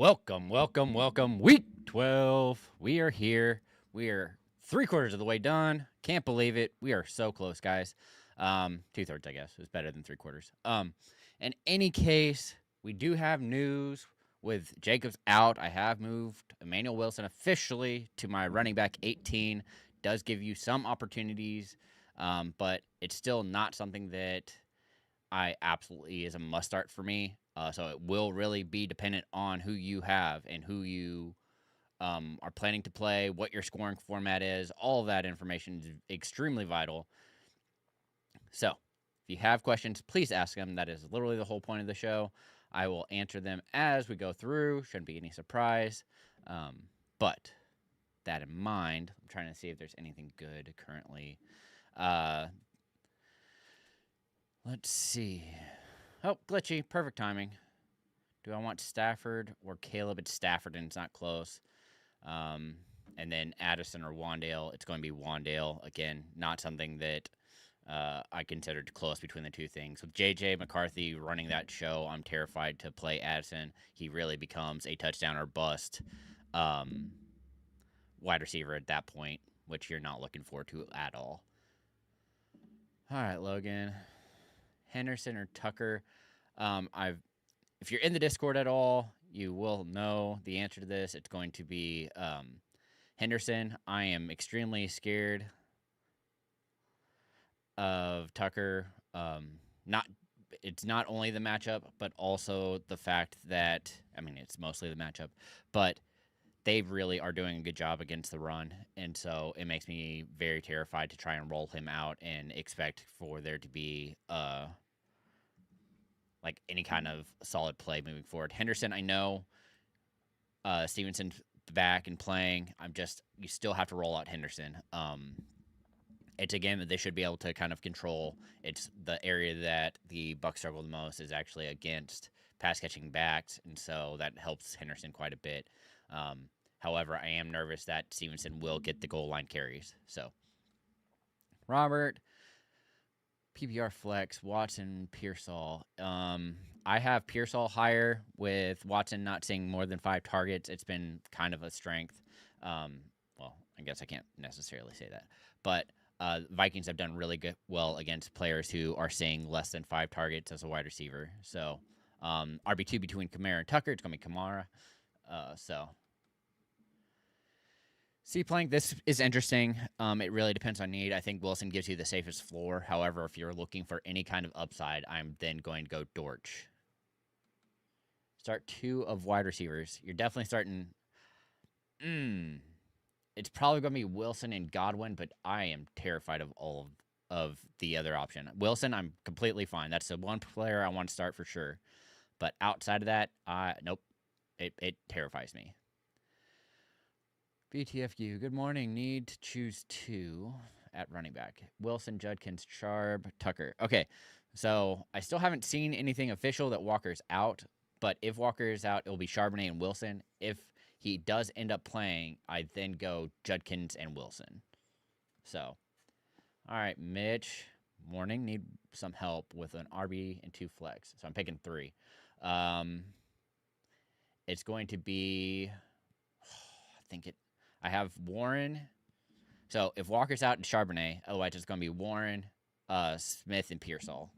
Welcome. Week 12. We are here. We are 3/4 of the way done. Can't believe it. We are so close, guys. 2/3, I guess, is better than 3/4. In any case, we do have news with Jacobs out. I have moved Emmanuel Wilson officially to my running back 18. Does give you some opportunities, but it's still not something that I absolutely is a must start for me. So it will really be dependent on who you have and who you are planning to play, what your scoring format is. All of that information is extremely vital. So if you have questions, please ask them. That is literally the whole point of the show. I will answer them as we go through. Shouldn't be any surprise. But that in mind, I'm trying to see if there's anything good currently. Let's see. Oh, glitchy. Perfect timing. Do I want Stafford or Caleb? It's Stafford, and it's not close. And then Addison or Wandale. It's going to be Wandale. Again, not something that I considered close between the two things. With J.J. McCarthy running that show, I'm terrified to play Addison. He really becomes a touchdown or bust wide receiver at that point, which you're not looking forward to at all. All right, Logan. Henderson or Tucker. If you're in the Discord at all, you will know the answer to this. It's going to be Henderson. I am extremely scared of Tucker. It's not only the matchup, but also the fact that it's mostly the matchup, but they really are doing a good job against the run, and so it makes me very terrified to try and roll him out and expect for there to be like any kind of solid play moving forward. Henderson, I know Stevenson's back and playing. You still have to roll out Henderson. It's a game that they should be able to kind of control. It's the area that the Bucs struggle the most is actually against pass catching backs, and so that helps Henderson quite a bit. However, I am nervous that Stevenson will get the goal line carries. So, Robert, PPR flex, Watson, Pearsall. I have Pearsall higher with Watson not seeing more than 5 targets. It's been kind of a strength. Well, I guess I can't necessarily say that, but Vikings have done really well against players who are seeing less than 5 targets as a wide receiver. So RB2 between Kamara and Tucker. It's going to be Kamara. C-Plank, this is interesting. It really depends on need. I think Wilson gives you the safest floor. However, if you're looking for any kind of upside, I'm then going to go Dortch. Start 2 of wide receivers. You're definitely starting... It's probably going to be Wilson and Godwin, but I am terrified of all of the other option. Wilson, I'm completely fine. That's the one player I want to start for sure. But outside of that, nope. It terrifies me. BTFU, good morning. Need to choose 2 at running back. Wilson, Judkins, Sharp, Tucker. Okay, so I still haven't seen anything official that Walker's out, but if Walker is out, it will be Charbonnet and Wilson. If he does end up playing, I then go Judkins and Wilson. So, all right, Mitch, morning. Need some help with an RB and 2 flex. So I'm picking 3. It's going to be, I have Warren. So if Walker's out, it's Charbonnet. Otherwise, it's going to be Warren, Smith, and Pearsall.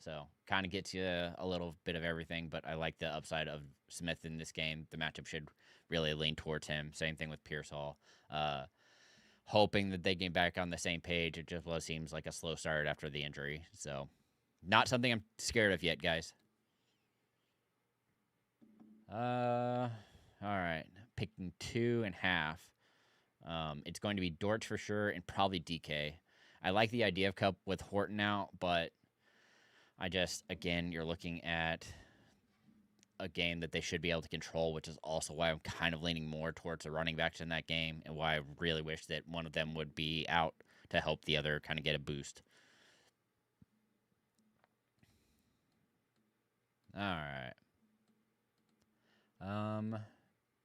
So kind of gets you a little bit of everything, but I like the upside of Smith in this game. The matchup should really lean towards him. Same thing with Pearsall. Hoping that they get back on the same page. It just seems like a slow start after the injury. So not something I'm scared of yet, guys. All right. Picking 2.5. It's going to be Dortch for sure and probably DK. I like the idea of Cup with Horton out, but you're looking at a game that they should be able to control, which is also why I'm kind of leaning more towards the running backs in that game and why I really wish that one of them would be out to help the other kind of get a boost. All right.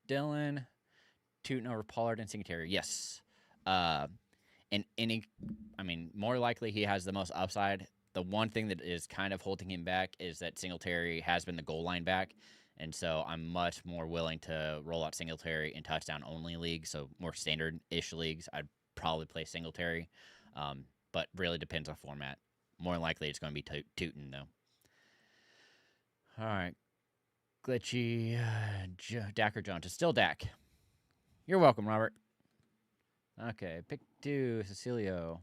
Dylan, Tootin over Pollard and Singletary. Yes. More likely he has the most upside. The one thing that is kind of holding him back is that Singletary has been the goal line back, And so I'm much more willing to roll out Singletary in touchdown only leagues. So more standard ish leagues, I'd probably play Singletary. But really depends on format. More than likely, it's going to be Tootin, though. All right. Glitchy. Dak or Jones. It's still Dak. You're welcome, Robert. Okay. Pick 2. Cecilio.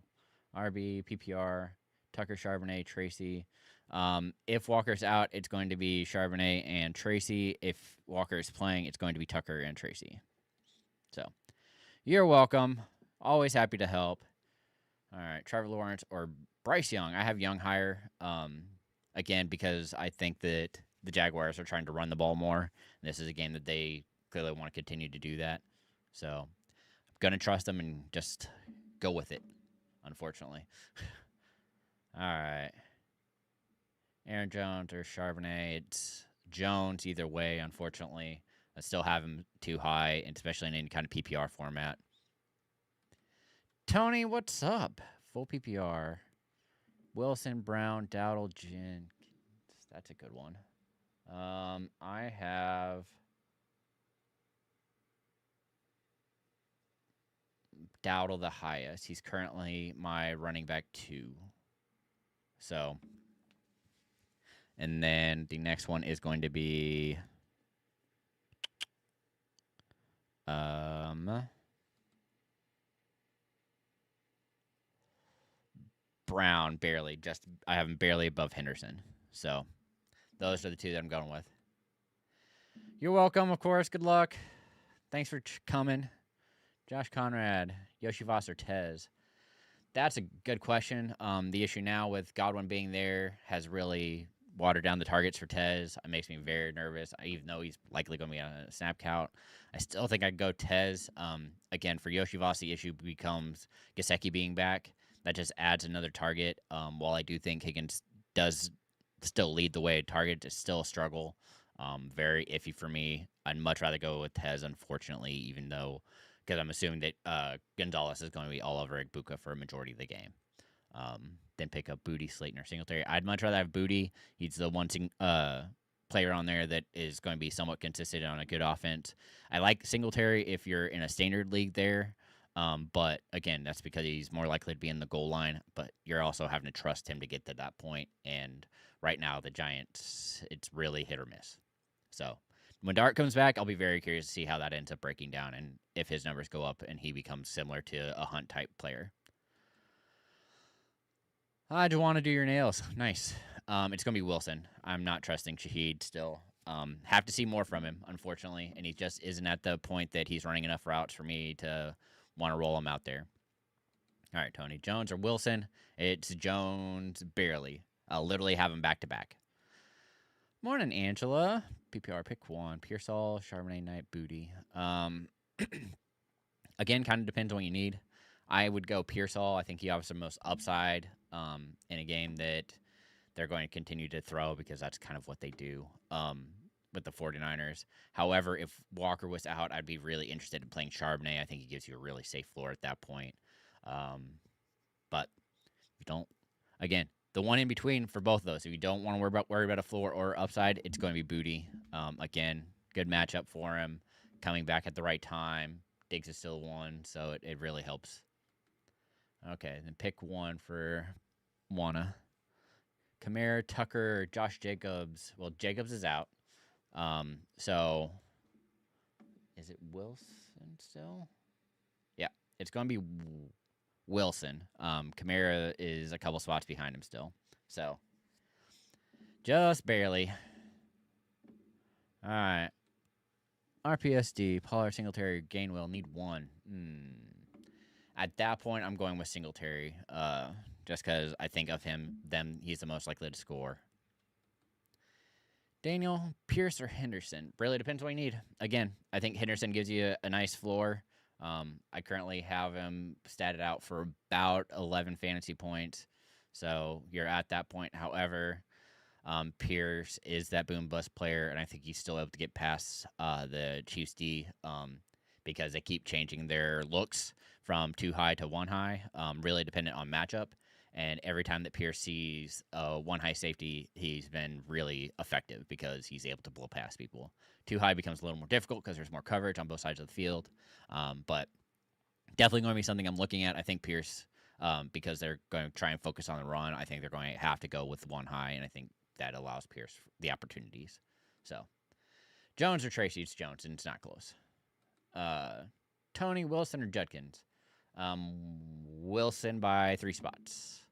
RB, PPR. Tucker, Charbonnet, Tracy. If Walker's out, it's going to be Charbonnet and Tracy. If Walker's playing, it's going to be Tucker and Tracy. So, you're welcome. Always happy to help. All right, Trevor Lawrence or Bryce Young. I have Young higher. Again, because I think that the Jaguars are trying to run the ball more. This is a game that they clearly want to continue to do that. So, I'm going to trust them and just go with it, unfortunately. All right. Aaron Jones or Charbonnet. It's Jones either way, unfortunately. I still have him too high, and especially in any kind of PPR format. Tony, what's up? Full PPR. Wilson, Brown, Dowdle, Jenkins. That's a good one. I have Dowdle the highest. He's currently my running back 2. So, and then the next one is going to be Brown, barely. I have him barely above Henderson. So, those are the 2 that I'm going with. You're welcome, of course. Good luck. Thanks for coming. Josh Conrad, Yoshi Voss, or Tez? That's a good question. The issue now with Godwin being there has really watered down the targets for Tez. It makes me very nervous, even though he's likely going to be on a snap count. I still think I'd go Tez. Again, for Yoshi Voss, the issue becomes Gesicki being back. That just adds another target. While I do think Higgins does still lead the way, target is still a struggle. Very iffy for me. I'd much rather go with Tez, unfortunately, even though, because I'm assuming that Gonzalez is going to be all over Igbuka for a majority of the game. Then pick up Booty, Slayton, or Singletary. I'd much rather have Booty. He's the one player on there that is going to be somewhat consistent on a good offense. I like Singletary if you're in a standard league there. But again, that's because he's more likely to be in the goal line, but you're also having to trust him to get to that point. And right now, the Giants, it's really hit or miss. So when Dart comes back, I'll be very curious to see how that ends up breaking down and if his numbers go up and he becomes similar to a Hunt type player. I just want to do your nails. Nice. It's going to be Wilson. I'm not trusting Shaheed still. Have to see more from him, unfortunately, and he just isn't at the point that he's running enough routes for me to want to roll him out there. All right, Tony. Jones or Wilson? It's Jones barely. I'll literally have him back-to-back. Morning, Angela. PPR pick 1. Pearsall, Charbonnet, Knight, Booty. Again, kind of depends on what you need. I would go Pearsall. I think he offers the most upside in a game that they're going to continue to throw because that's kind of what they do with the 49ers. However, if Walker was out, I'd be really interested in playing Charbonnet. I think he gives you a really safe floor at that point. But if you don't, again, the one in between for both of those, if you don't want to worry about a floor or upside, it's going to be Booty. Again, good matchup for him. Coming back at the right time. Diggs is still 1, so it really helps. Okay, then pick 1 for Juana. Kamara, Tucker, Josh Jacobs. Well, Jacobs is out. So is it Wilson still? Yeah, it's going to be Wilson. Kamara is a couple spots behind him still. So just barely. All right. RPSD, Pollard, Singletary, Gainwell, need 1. At that point, I'm going with Singletary, just because I think of he's the most likely to score. Daniel, Pierce, or Henderson? Really depends what you need. Again, I think Henderson gives you a nice floor. I currently have him statted out for about 11 fantasy points, so you're at that point. However, Pierce is that boom bust player, and I think he's still able to get past the Chiefs D because they keep changing their looks from 2 high to 1 high, really dependent on matchup. And every time that Pierce sees one high safety, he's been really effective because he's able to blow past people. Too high becomes a little more difficult because there's more coverage on both sides of the field. But definitely going to be something I'm looking at. I think Pierce, because they're going to try and focus on the run, I think they're going to have to go with one high, and I think that allows Pierce the opportunities. So, Jones or Tracy? It's Jones, and it's not close. Tony, Wilson, or Judkins? Wilson by 3 spots.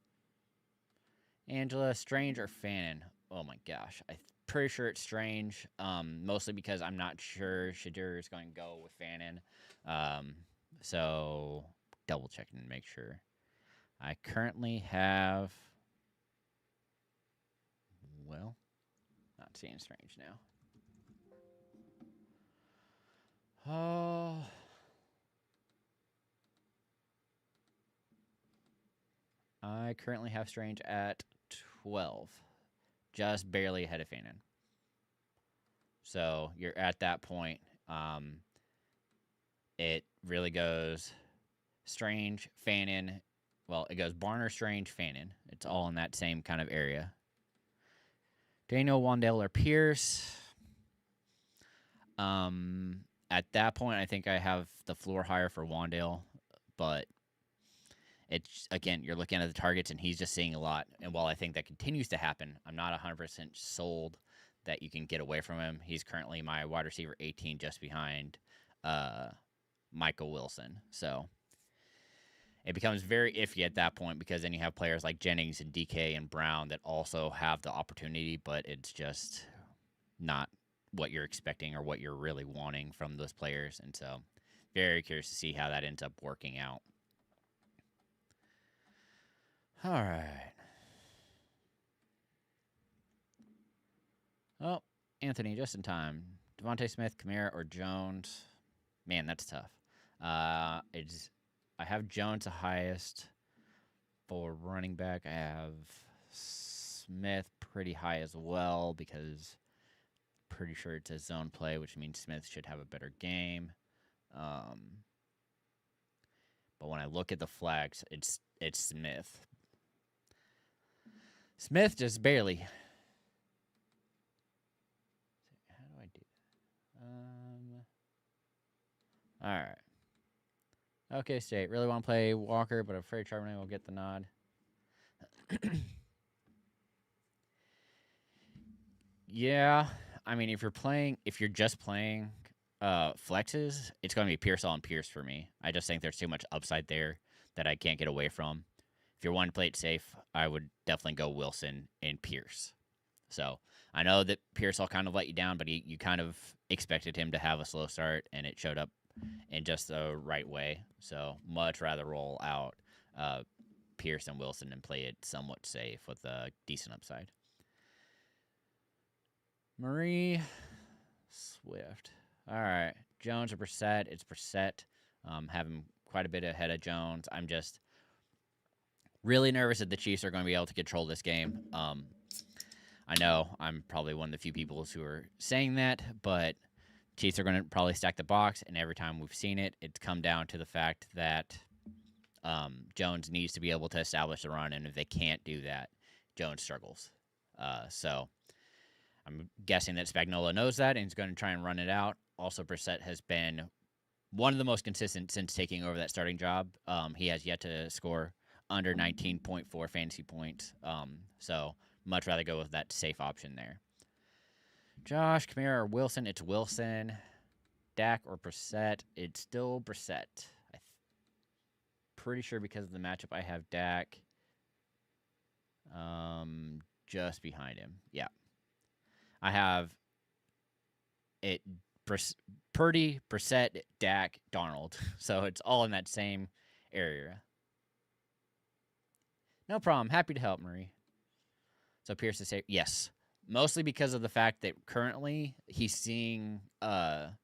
Angela, Strange, or Fannin? Oh my gosh, I'm pretty sure it's Strange. Mostly because I'm not sure Shadur is going to go with Fannin. So double checking to make sure. I currently have, well, not seeing Strange now. Oh. I currently have Strange at 12, just barely ahead of Fannin. So you're at that point. It really goes Strange, Fannin. Well, it goes Barner, Strange, Fannin. It's all in that same kind of area. Daniel, Wandale, or Pierce. At that point, I think I have the floor higher for Wandale, but it's, again, you're looking at the targets, and he's just seeing a lot. And while I think that continues to happen, I'm not 100% sold that you can get away from him. He's currently my wide receiver 18, just behind Michael Wilson. So it becomes very iffy at that point, because then you have players like Jennings and DK and Brown that also have the opportunity, but it's just not what you're expecting or what you're really wanting from those players. And so very curious to see how that ends up working out. All right. Oh, Anthony, just in time. Devontae Smith, Kamara, or Jones? Man, that's tough. I have Jones the highest for running back. I have Smith pretty high as well, because pretty sure it's a zone play, which means Smith should have a better game. But when I look at the flags, it's Smith. Smith just barely. How do I do that? All right. Okay, State. Really want to play Walker, but I'm afraid Charbonnet will get the nod. Yeah. I mean, if you're just playing flexes, it's going to be Pierce on Pierce for me. I just think there's too much upside there that I can't get away from. If you're wanting to play it safe, I would definitely go Wilson and Pierce. So I know that Pierce will kind of let you down, but you kind of expected him to have a slow start, and it showed up in just the right way. So much rather roll out Pierce and Wilson and play it somewhat safe with a decent upside. Marie Swift. All right. Jones or Brissett? It's Brissett. Having quite a bit ahead of Jones. I'm just really nervous that the Chiefs are going to be able to control this game. I know I'm probably one of the few people who are saying that, but Chiefs are going to probably stack the box, and every time we've seen it, it's come down to the fact that Jones needs to be able to establish the run, and if they can't do that, Jones struggles. So I'm guessing that Spagnuolo knows that, and he's going to try and run it out. Also, Brissett has been one of the most consistent since taking over that starting job. He has yet to score under 19.4 fantasy points. So much rather go with that safe option there. Josh, Kamara, or Wilson? It's Wilson. Dak or Brissett? It's still Brissett. I'm pretty sure because of the matchup I have Dak just behind him. Yeah. I have it Purdy, Brissett, Dak, Darnold. So it's all in that same area. No problem. Happy to help, Marie. So Pierce is safe. Yes. Mostly because of the fact that currently he's seeing 6+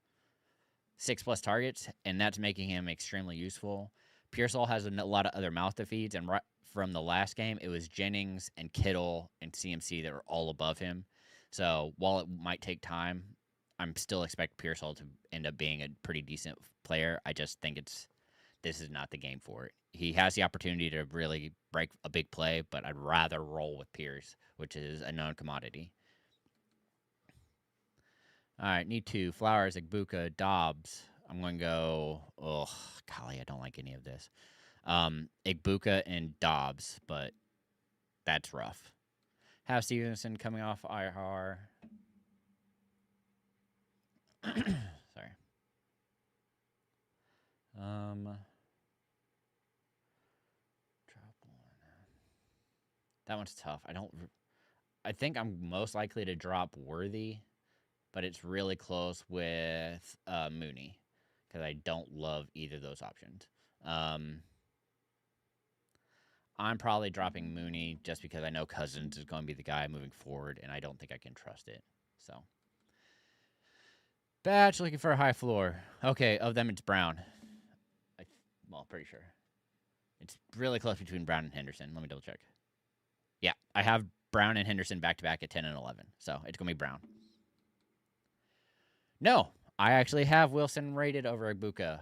targets, and that's making him extremely useful. Pearsall has a lot of other mouth to feed, and right from the last game, it was Jennings and Kittle and CMC that were all above him. So while it might take time, I'm still expect Pearsall to end up being a pretty decent player. I just think it's this is not the game for it. He has the opportunity to really break a big play, but I'd rather roll with Pierce, which is a known commodity. All right, need 2. Flowers, Igbuka, Dobbs. I'm going to go, golly, I don't like any of this. Igbuka and Dobbs, but that's rough. Have Stevenson coming off IR. Sorry. Drop one. That one's tough. I think I'm most likely to drop Worthy, but it's really close with Mooney because I don't love either of those options. I'm probably dropping Mooney just because I know Cousins is going to be the guy moving forward, and I don't think I can trust it. So, Batch looking for a high floor. Okay, of them, it's Brown. Pretty sure. It's really close between Brown and Henderson. Let me double check. Yeah, I have Brown and Henderson back-to-back at 10 and 11, so it's going to be Brown. No, I actually have Wilson rated over Igbuka.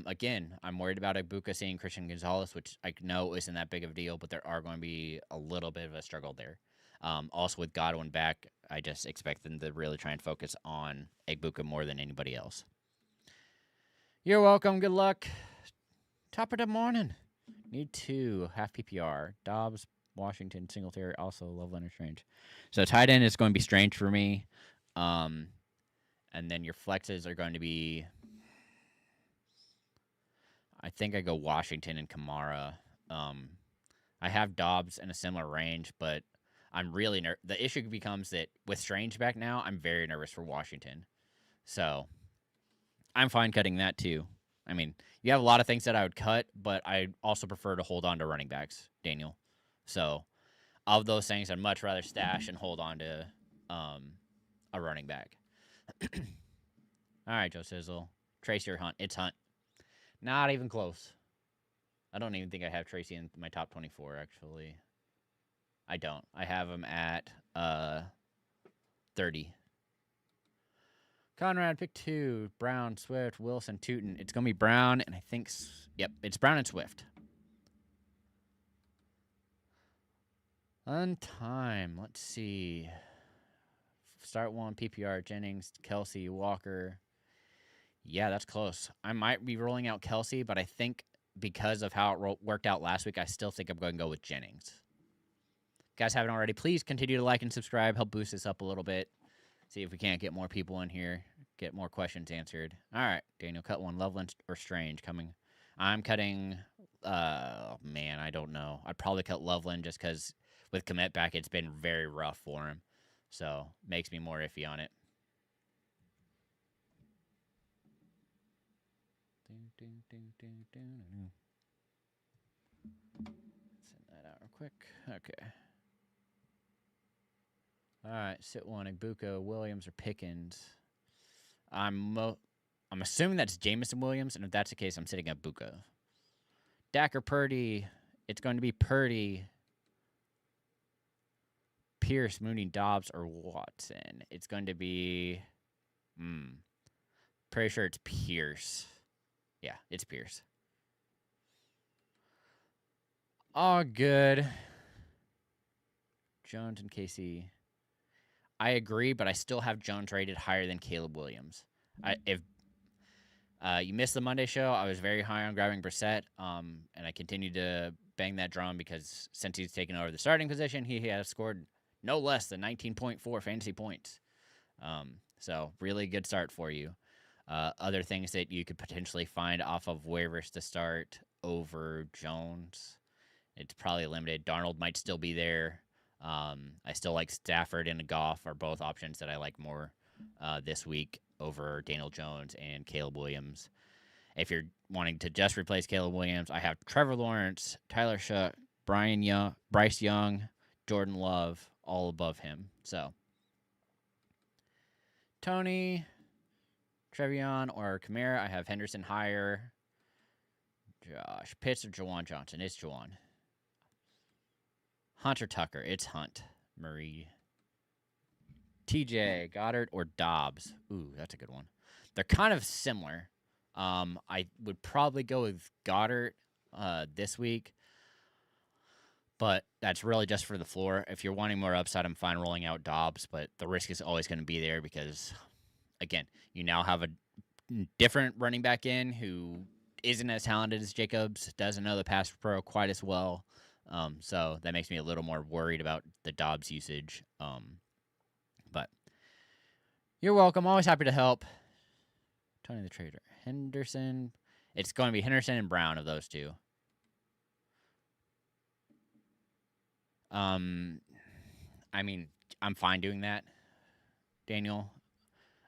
Again, I'm worried about Igbuka seeing Christian Gonzalez, which I know isn't that big of a deal, but there are going to be a little bit of a struggle there. Also, with Godwin back, I just expect them to really try and focus on Igbuka more than anybody else. You're welcome. Good luck. Top of the morning. Need 2. Half PPR. Dobbs, Washington, Singletary, also Loveland or Strange. So tight end is going to be Strange for me. And then your flexes are going to be, I think I go Washington and Kamara. I have Dobbs in a similar range, but I'm really the issue becomes that with Strange back now, I'm very nervous for Washington. So I'm fine cutting that too. I mean, you have a lot of things that I would cut, but I also prefer to hold on to running backs, Daniel. So of those things, I'd much rather stash and hold on to a running back. All right, Joe Sizzle. Tracy or Hunt? It's Hunt. Not even close. I don't even think I have Tracy in my top 24, actually. I don't. I have him at 30. Conrad, pick 2. Brown, Swift, Wilson, Tootin. It's going to be Brown, and I think, yep, it's Brown and Swift. On time. Let's see. Start 1, PPR, Jennings, Kelsey, Walker. Yeah, that's close. I might be rolling out Kelsey, but I think because of how it worked out last week, I still think I'm going to go with Jennings. If you guys haven't already, please continue to like and subscribe. Help boost this up a little bit. See if we can't get more people in here, get more questions answered. All right, Daniel, cut 1. Loveland or Strange coming. I'm cutting, man, I don't know. I'd probably cut Loveland just because with commit back, it's been very rough for him. So, makes me more iffy on it. Send that out real quick. Okay. All right, sit 1, Igbuka, Williams, or Pickens. I'm assuming that's Jameson Williams, and if that's the case, I'm sitting at Igbuka. Dak or Purdy? It's going to be Purdy. Pierce, Mooney, Dobbs, or Watson? It's going to be, pretty sure it's Pierce. Yeah, it's Pierce. Oh, good. Jones and KC. I agree, but I still have Jones rated higher than Caleb Williams. If you missed the Monday show, I was very high on grabbing Brissett, and I continued to bang that drum because since he's taken over the starting position, he has scored no less than 19.4 fantasy points. So really good start for you. Other things that you could potentially find off of waivers to start over Jones, it's probably limited. Darnold might still be there. I still like Stafford and Goff are both options that I like more this week over Daniel Jones and Caleb Williams. If you're wanting to just replace Caleb Williams, I have Trevor Lawrence, Tyler Shuck, Bryce Young, Jordan Love, all above him. So, Tony, Trevion, or Kamara, I have Henderson higher. Josh Pitts or Jawan Johnson? It's Jawan. Hunter Tucker. It's Hunt. Marie. TJ, Goddard, or Dobbs? Ooh, that's a good one. They're kind of similar. I would probably go with Goddard this week, but that's really just for the floor. If you're wanting more upside, I'm fine rolling out Dobbs, but the risk is always going to be there because, again, you now have a different running back in who isn't as talented as Jacobs, doesn't know the pass pro quite as well. So that makes me a little more worried about the Dobbs usage. But you're welcome. Always happy to help. Tony the Trader. Henderson. It's going to be Henderson and Brown of those two. I mean, I'm fine doing that, Daniel.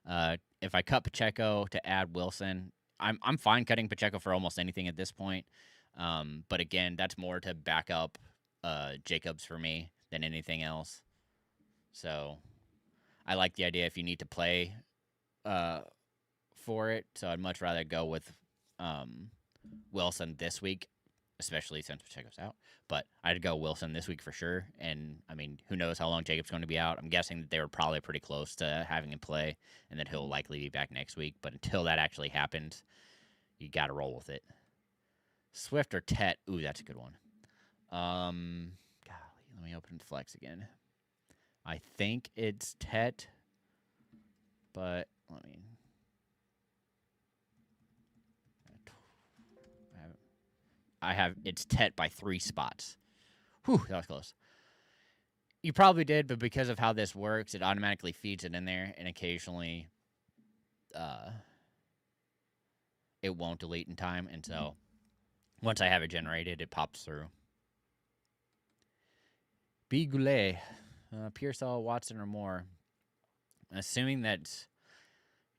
If I cut Pacheco to add Wilson, I'm fine cutting Pacheco for almost anything at this point. But again, that's more to back up Jacobs for me than anything else. So I like the idea if you need to play for it. So I'd much rather go with Wilson this week, especially since Pacheco's out. But I'd go Wilson this week for sure. And, I mean, who knows how long Jacob's going to be out. I'm guessing that they were probably pretty close to having him play and that he'll likely be back next week. But until that actually happens, you got to roll with it. Swift or Tet? Ooh, that's a good one. Golly, let me open Flex again. I think it's Tet, but let me... I have it's Tet by 3 spots. Whew, that was close. You probably did, but because of how this works, it automatically feeds it in there, and occasionally it won't delete in time, and so once I have it generated, it pops through. B. Goulet, Pearsall, Watson, or Moore. Assuming that's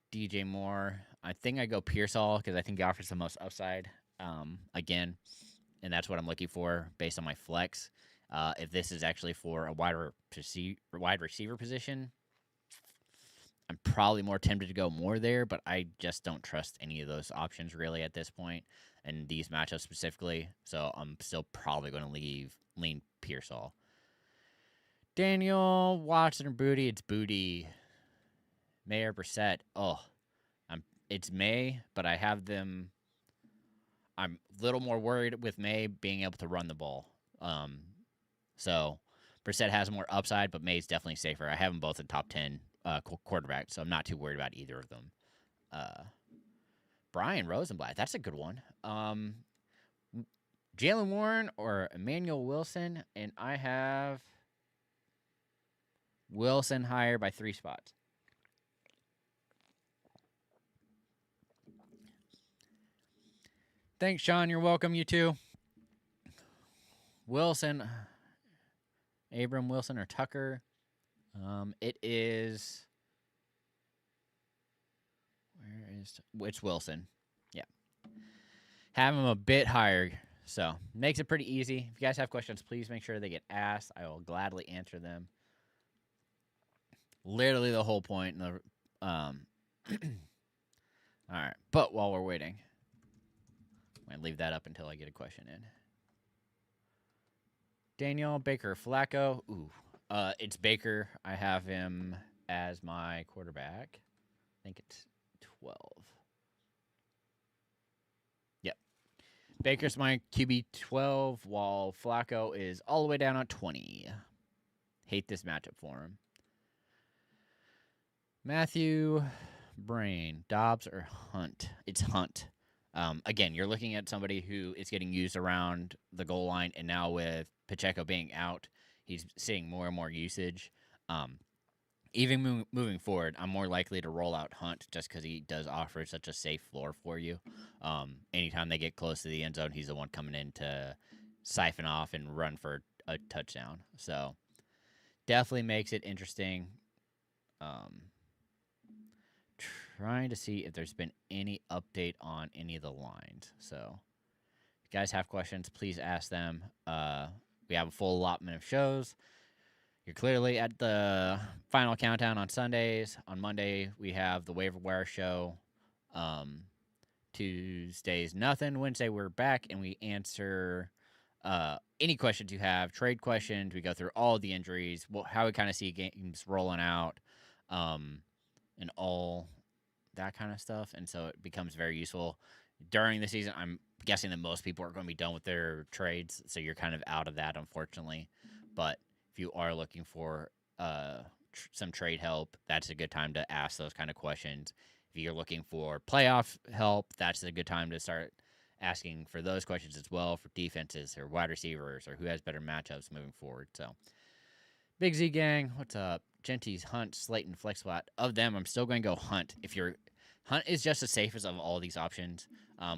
DJ Moore, I think I go Pearsall because I think he offers the most upside. Again, and that's what I'm looking for based on my flex. If this is actually for a wide receiver position, I'm probably more tempted to go more there, but I just don't trust any of those options really at this point, and these matchups specifically. So I'm still probably going to lean Pearsall. Daniel, Watson, or Booty? It's Booty. May or Brissett? Oh, it's May, but I have them. I'm a little more worried with May being able to run the ball. So Brissett has more upside, but May's definitely safer. I have them both in top 10 quarterbacks, so I'm not too worried about either of them. Brian Rosenblatt, that's a good one. Jalen Warren or Emmanuel Wilson, and I have Wilson higher by 3 spots. Thanks, Sean. You're welcome. You too. Wilson, Abram Wilson or Tucker. It is. It's Wilson. Yeah. Have him a bit higher. So makes it pretty easy. If you guys have questions, please make sure they get asked. I will gladly answer them. Literally the whole point. All right. But while we're waiting, I'm going to leave that up until I get a question in. Daniel, Baker, Flacco. Ooh. It's Baker. I have him as my quarterback. I think it's 12. Yep. Baker's my QB 12, while Flacco is all the way down at 20. Hate this matchup for him. Matthew, Brain, Dobbs, or Hunt? It's Hunt. Again, you're looking at somebody who is getting used around the goal line, and now with Pacheco being out, he's seeing more and more usage. Even moving forward, I'm more likely to roll out Hunt just because he does offer such a safe floor for you. Anytime they get close to the end zone, he's the one coming in to siphon off and run for a touchdown. So definitely makes it interesting. Trying to see if there's been any update on any of the lines. So if you guys have questions, please ask them. We have a full allotment of shows. You're clearly at the final countdown on Sundays. On Monday, we have the waiver wire show. Tuesdays, nothing. Wednesday, we're back and we answer any questions you have, trade questions. We go through all the injuries, how we kind of see games rolling out, and all that kind of stuff, and so it becomes very useful during the season. I'm guessing that most people are going to be done with their trades, so you're kind of out of that, unfortunately. But if you are looking for some trade help, that's a good time to ask those kind of questions. If you're looking for playoff help, that's a good time to start asking for those questions as well for defenses or wide receivers or who has better matchups moving forward. So, Big Z gang, what's up? Genties, Hunt, Slayton, Flexflat. Of them, I'm still going to go Hunt. Hunt is just the safest of all these options.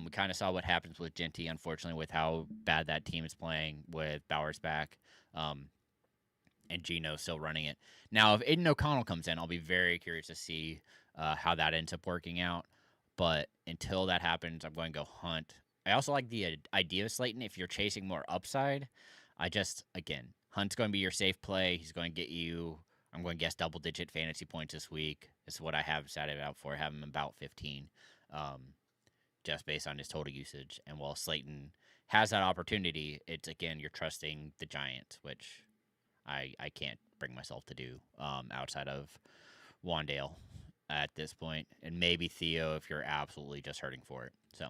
We kind of saw what happens with Genty, unfortunately, with how bad that team is playing with Bowers back. And Geno still running it. Now, if Aiden O'Connell comes in, I'll be very curious to see how that ends up working out. But until that happens, I'm going to go Hunt. I also like the idea of Slayton if you're chasing more upside. Again, Hunt's going to be your safe play. He's going to get you, I'm going to guess, double-digit fantasy points this week. This is what I have set it out for. I have him about 15, just based on his total usage. And while Slayton has that opportunity, it's, again, you're trusting the Giants, which I can't bring myself to do outside of Wandale at this point, and maybe Theo if you're absolutely just hurting for it. So,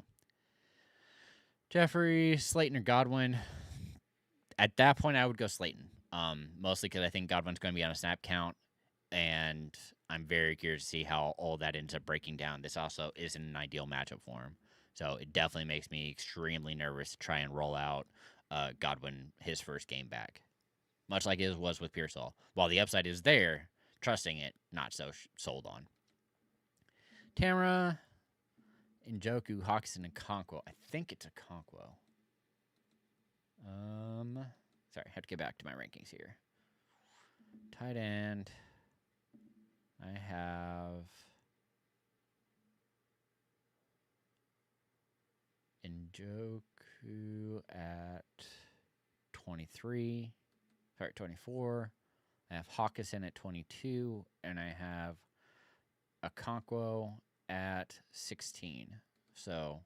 Jeffrey, Slayton, or Godwin. At that point, I would go Slayton, mostly because I think Godwin's going to be on a snap count, and I'm very curious to see how all that ends up breaking down. This also isn't an ideal matchup for him, so it definitely makes me extremely nervous to try and roll out Godwin his first game back. Much like it was with Pearsall. While the upside is there, trusting it, not so sold on. Tamara, Njoku, Hawkinson, and Conquo. I think it's a Conquo. Sorry, I have to get back to my rankings here. Tight end. I have Njoku at 23. Sorry, 24. I have Hawkinson at 22, and I have Okonkwo at 16. So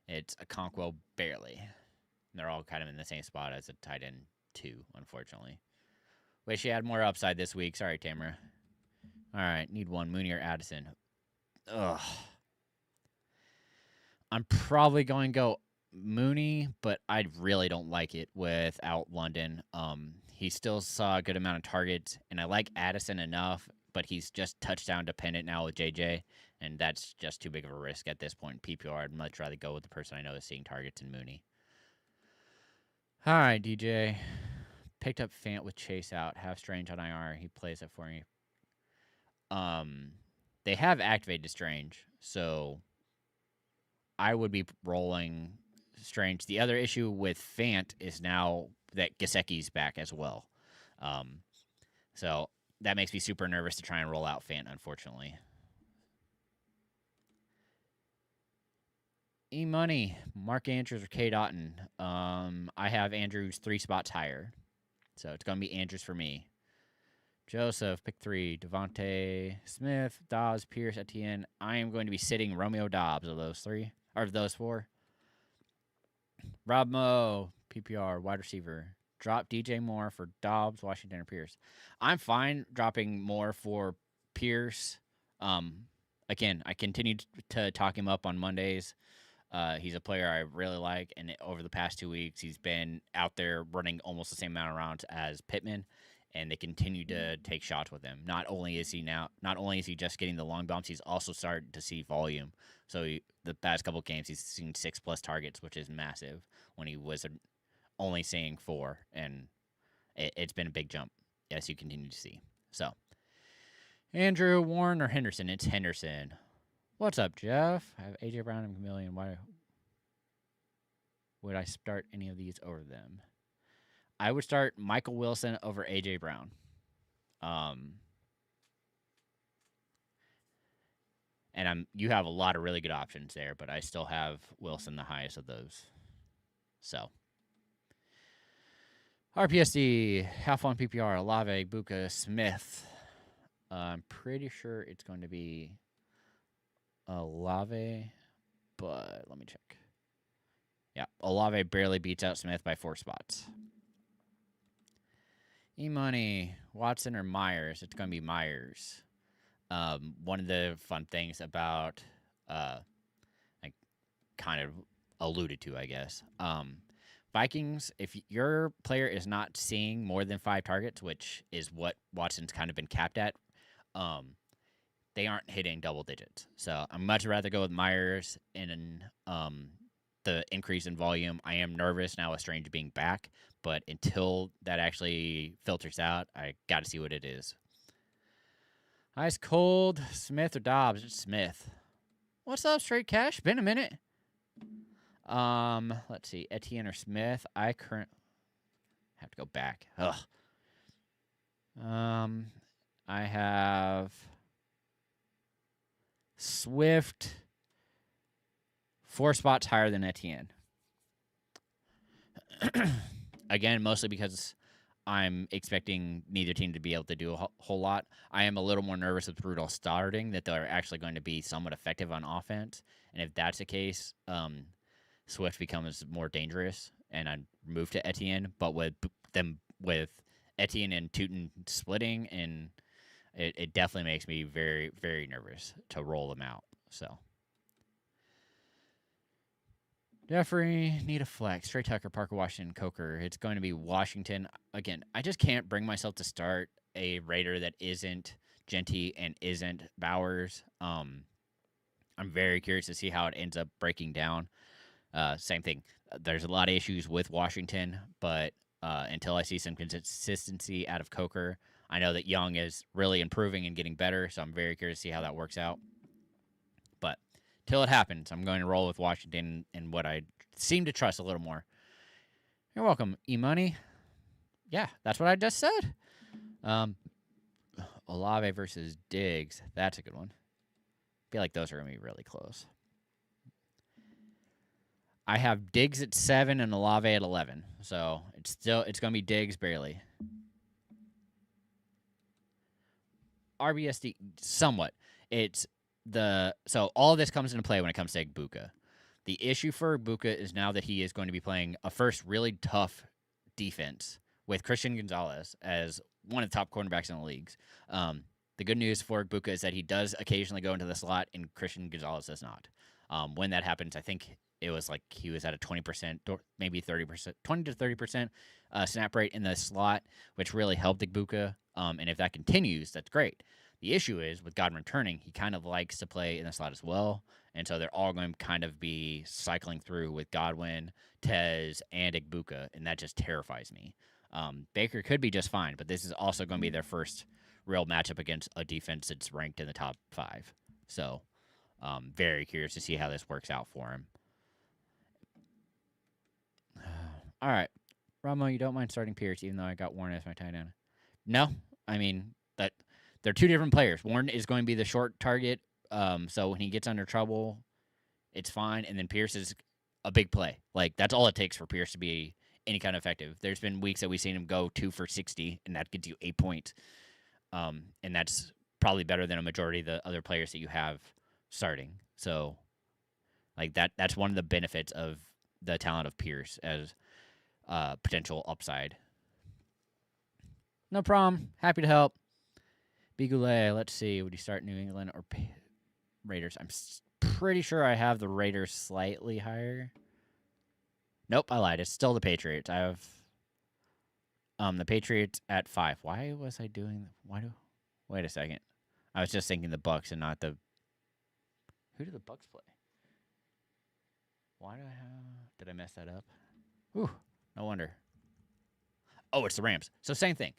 it's Okonkwo barely. And they're all kind of in the same spot as a tight end 2, unfortunately. Wish you had more upside this week. Sorry, Tamara. All right, need one. Mooney or Addison. Ugh. I'm probably going to go Mooney, but I really don't like it without London. He still saw a good amount of targets, and I like Addison enough, but he's just touchdown dependent now with JJ, and that's just too big of a risk at this point in PPR. I'd much rather go with the person I know is seeing targets in Mooney. All right, DJ. Picked up Fant with Chase out. Have Strange on IR. He plays it for me. They have activated Strange, so I would be rolling Strange. The other issue with Fant is now that Gesicki's back as well. So that makes me super nervous to try and roll out Fant, unfortunately. E-Money, Mark Andrews or Kate Otten. I have Andrews 3 spots higher. So it's going to be Andrews for me. Joseph, pick 3. Devontae Smith, Dobbs, Pierce, Etienne. I am going to be sitting Romeo Dobbs of those 3. Or of those 4. Rob Moe, PPR, wide receiver. Drop DJ Moore for Dobbs, Washington, or Pierce. I'm fine dropping Moore for Pierce. Again, I continued to talk him up on Mondays. He's a player I really like, and over the past 2 weeks, he's been out there running almost the same amount of rounds as Pittman, and they continue to take shots with him. Not only is he just getting the long bumps, he's also starting to see volume. So the past couple of games, he's seen 6+ targets, which is massive, when he was only seeing 4, and it's been a big jump, as you continue to see. So, Andrew, Warren, or Henderson? It's Henderson. What's up, Jeff? I have AJ Brown and Chameleon. Why would I start any of these over them? I would start Michael Wilson over AJ Brown. And you have a lot of really good options there, but I still have Wilson the highest of those. So, RPSD, half on PPR, Olave, Buka, Smith. I'm pretty sure it's going to be Olave, but let me check. Yeah, Olave barely beats out Smith by 4 spots. E-Money, Watson or Myers? It's going to be Myers. One of the fun things about, I kind of alluded to, I guess. Vikings, if your player is not seeing more than 5 targets, which is what Watson's kind of been capped at, um, they aren't hitting double digits. So I'd much rather go with Myers in the increase in volume. I am nervous now with Strange being back, but until that actually filters out, I got to see what it is. Ice cold, Smith or Dobbs? It's Smith. What's up, Straight Cash? Been a minute. Let's see, Etienne or Smith. I have to go back. Ugh. I have Swift 4 spots higher than Etienne. Again, mostly because I'm expecting neither team to be able to do a whole lot. I am a little more nervous with Rudolph starting, that they're actually going to be somewhat effective on offense. And if that's the case, Swift becomes more dangerous, and I move to Etienne. But with Etienne and Tootin splitting, and it definitely makes me very, very nervous to roll them out. So Jeffrey, need a flex. Trey Tucker, Parker Washington, Coker. It's going to be Washington. Again, I just can't bring myself to start a Raider that isn't Genty and isn't Bowers. I'm very curious to see how it ends up breaking down. Same thing. There's a lot of issues with Washington, but until I see some consistency out of Coker, I know that Young is really improving and getting better, so I'm very curious to see how that works out. But till it happens, I'm going to roll with Washington and what I seem to trust a little more. You're welcome, E-Money. Yeah, that's what I just said. Olave versus Diggs. That's a good one. I feel like those are going to be really close. I have Diggs at 7 and Olave at 11. So it's going to be Diggs barely. RBSD somewhat. So all of this comes into play when it comes to Egbuka. The issue for Egbuka is now that he is going to be playing a first really tough defense with Christian Gonzalez as one of the top cornerbacks in the leagues. The good news for Egbuka is that he does occasionally go into the slot, and Christian Gonzalez does not. When that happens, I think it was like he was at a 20%, maybe 30%, 20 to 30% snap rate in the slot, which really helped Egbuka. And if that continues, that's great. The issue is with Godwin returning, he kind of likes to play in the slot as well. And so they're all going to kind of be cycling through with Godwin, Tez, and Egbuka, and that just terrifies me. Baker could be just fine, but this is also going to be their first real matchup against a defense that's ranked in the top 5. So very curious to see how this works out for him. All right. Ramo, you don't mind starting Pierce, even though I got Warren as my tight end? No. I mean, they're two different players. Warren is going to be the short target, so when he gets under trouble, it's fine. And then Pierce is a big play. Like, that's all it takes for Pierce to be any kind of effective. There's been weeks that we've seen him go 2 for 60, and that gets you 8 points. And that's probably better than a majority of the other players that you have starting. So, like, that's one of the benefits of the talent of Pierce as potential upside. No problem. Happy to help. Bigoulet, let's see. Would you start New England or Raiders? I'm pretty sure I have the Raiders slightly higher. Nope, I lied. It's still the Patriots. I have the Patriots at 5. Why was I doing? Wait a second. I was just thinking the Bucks and not the. Who do the Bucks play? Why do I have? Did I mess that up? Whew, no wonder. Oh, it's the Rams. So same thing.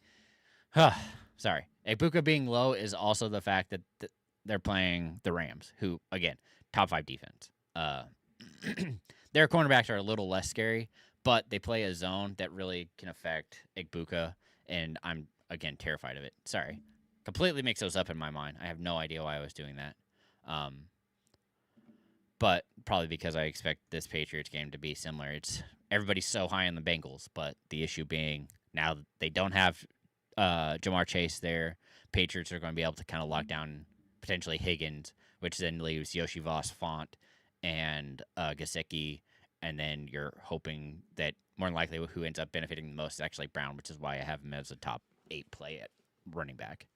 Sorry. Egbuka being low is also the fact that they're playing the Rams, who, again, top 5 defense. Their cornerbacks are a little less scary, but they play a zone that really can affect Egbuka, and I'm, again, terrified of it. Sorry. Completely mix those up in my mind. I have no idea why I was doing that. But probably because I expect this Patriots game to be similar. Everybody's so high on the Bengals, but the issue being now they don't have Jamar Chase there. Patriots are going to be able to kind of lock down potentially Higgins, which then leaves Yoshi Voss, Font, and Gesicki, and then you're hoping that more than likely who ends up benefiting the most is actually Brown, which is why I have him as a top 8 play at running back.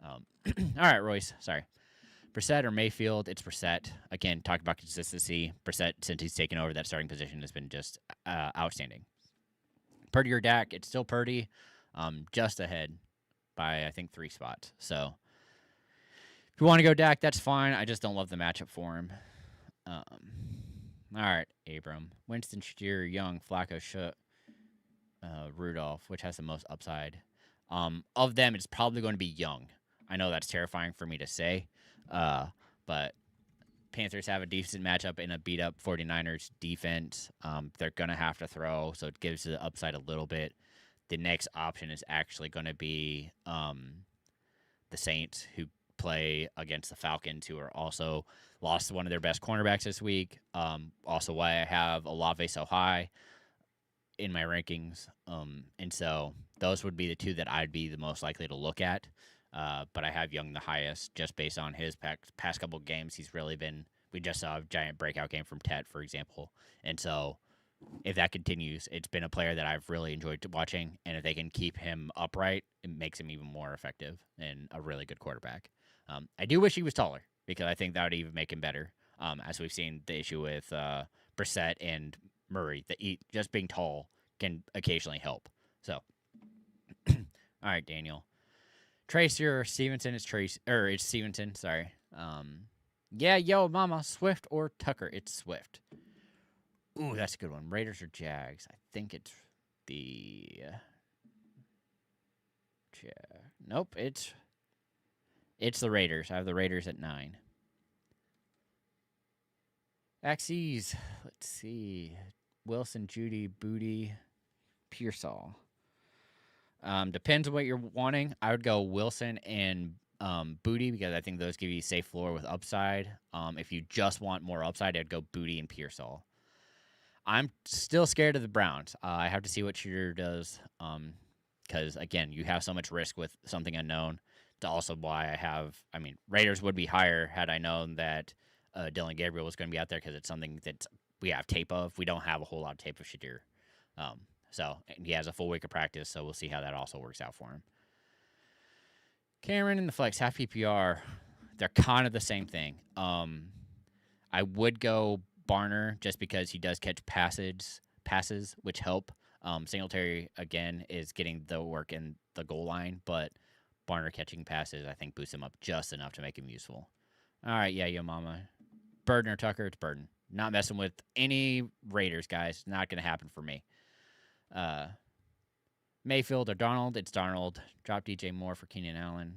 All right, Royce. Sorry. Brissett or Mayfield? It's Brissett. Again, talking about consistency. Brissett, since he's taken over that starting position, has been just outstanding. Purdy or Dak? It's still Purdy, just ahead by, I think, 3 spots. So if you want to go Dak, that's fine. I just don't love the matchup for him. All right, Abram. Winston, Shadir, Young, Flacco, Rudolph, which has the most upside? Of them, it's probably going to be Young. I know that's terrifying for me to say, but Panthers have a decent matchup in a beat-up 49ers defense. They're going to have to throw, so it gives the upside a little bit. The next option is actually going to be the Saints, who play against the Falcons, who are also lost one of their best cornerbacks this week. Also why I have Olave so high in my rankings. And so those would be the two that I'd be the most likely to look at. But I have Young the highest just based on his past couple games. He's really been, we just saw a giant breakout game from Tet, for example. And so if that continues, it's been a player that I've really enjoyed watching. And if they can keep him upright, it makes him even more effective and a really good quarterback. I do wish he was taller because I think that would even make him better. As we've seen the issue with Brissett and Murray, that just being tall can occasionally help. So, all right, Daniel. Tracy or Stevenson? It's Stevenson. Sorry. Yeah, yo, mama, Swift or Tucker? It's Swift. Ooh, that's a good one. Raiders or Jags? I think it's the. Nope, it's the Raiders. I have the Raiders at 9. Axes. Let's see. Wilson, Judy, Booty, Pearsall. Depends on what you're wanting. I would go Wilson and Booty because I think those give you a safe floor with upside. If you just want more upside, I'd go Booty and Pearsall. I'm still scared of the Browns. I have to see what Shooter does because, again, you have so much risk with something unknown. It's also why Raiders would be higher had I known that Dylan Gabriel was going to be out there because it's something that we have tape of. We don't have a whole lot of tape of Shadir. So he has a full week of practice, so we'll see how that also works out for him. Cameron and the flex, half PPR, they're kind of the same thing. I would go Barner just because he does catch passes, which help. Singletary, again, is getting the work in the goal line, but Barner catching passes, I think, boosts him up just enough to make him useful. All right, yeah, yo mama. Burden or Tucker? It's Burden. Not messing with any Raiders, guys. Not going to happen for me. Mayfield or Darnold? It's Darnold. Drop DJ Moore for Keenan Allen.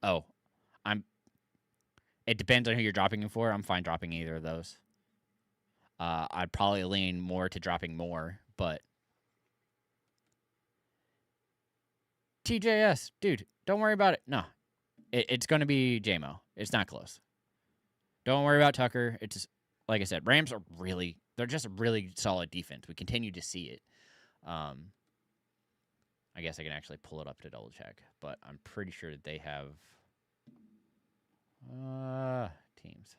Oh, it depends on who you're dropping him for. I'm fine dropping either of those. I'd probably lean more to dropping Moore, but TJS, dude, don't worry about it. No, it's going to be JMO. It's not close. Don't worry about Tucker. It's just, like I said, Rams are they're just a really solid defense. We continue to see it. I guess I can actually pull it up to double check, but I'm pretty sure that they have teams.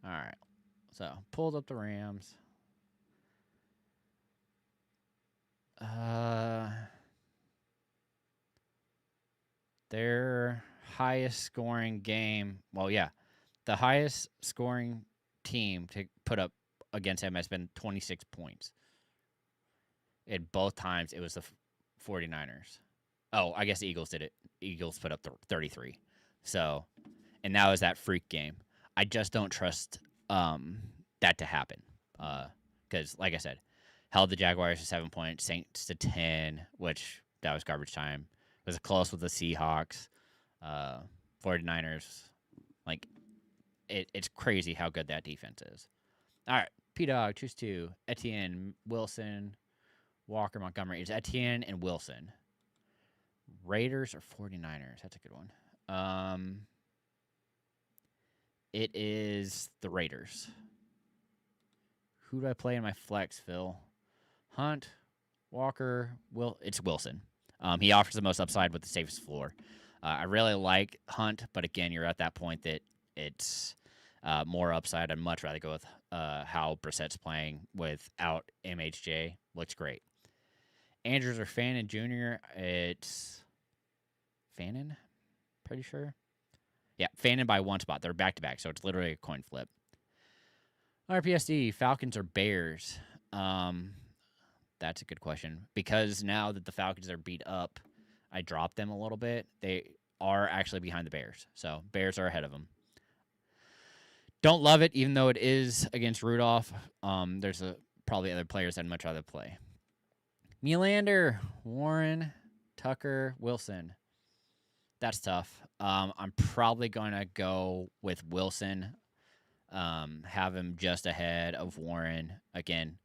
All right. So, pulled up the Rams. Their highest scoring game. Well, yeah. The highest scoring team to put up against him has been 26 points. At both times, it was the 49ers. Oh, I guess the Eagles did it. Eagles put up 33. So, and that was that freak game. I just don't trust that to happen. Because, like I said, held the Jaguars to 7 points, Saints to 10, which that was garbage time. It was close with the Seahawks. 49ers, like, it's crazy how good that defense is. All right, P-Dog, choose 2. Etienne, Wilson, Walker, Montgomery. It's Etienne and Wilson. Raiders or 49ers? That's a good one. It is the Raiders. Who do I play in my flex, Phil? Hunt, Walker, it's Wilson. He offers the most upside with the safest floor. I really like Hunt, but again, you're at that point that it's more upside. I'd much rather go with how Brissett's playing without MHJ. Looks great. Andrews or Fannin Jr., it's Fannin, pretty sure. Yeah, Fannin by one spot. They're back-to-back, so it's literally a coin flip. RPSD, Falcons or Bears? That's a good question. Because now that the Falcons are beat up, I dropped them a little bit. They are actually behind the Bears, so Bears are ahead of them. Don't love it, even though it is against Rudolph. There's probably other players I'd much rather play. Nylander, Warren, Tucker, Wilson. That's tough. I'm probably going to go with Wilson. Have him just ahead of Warren. Again,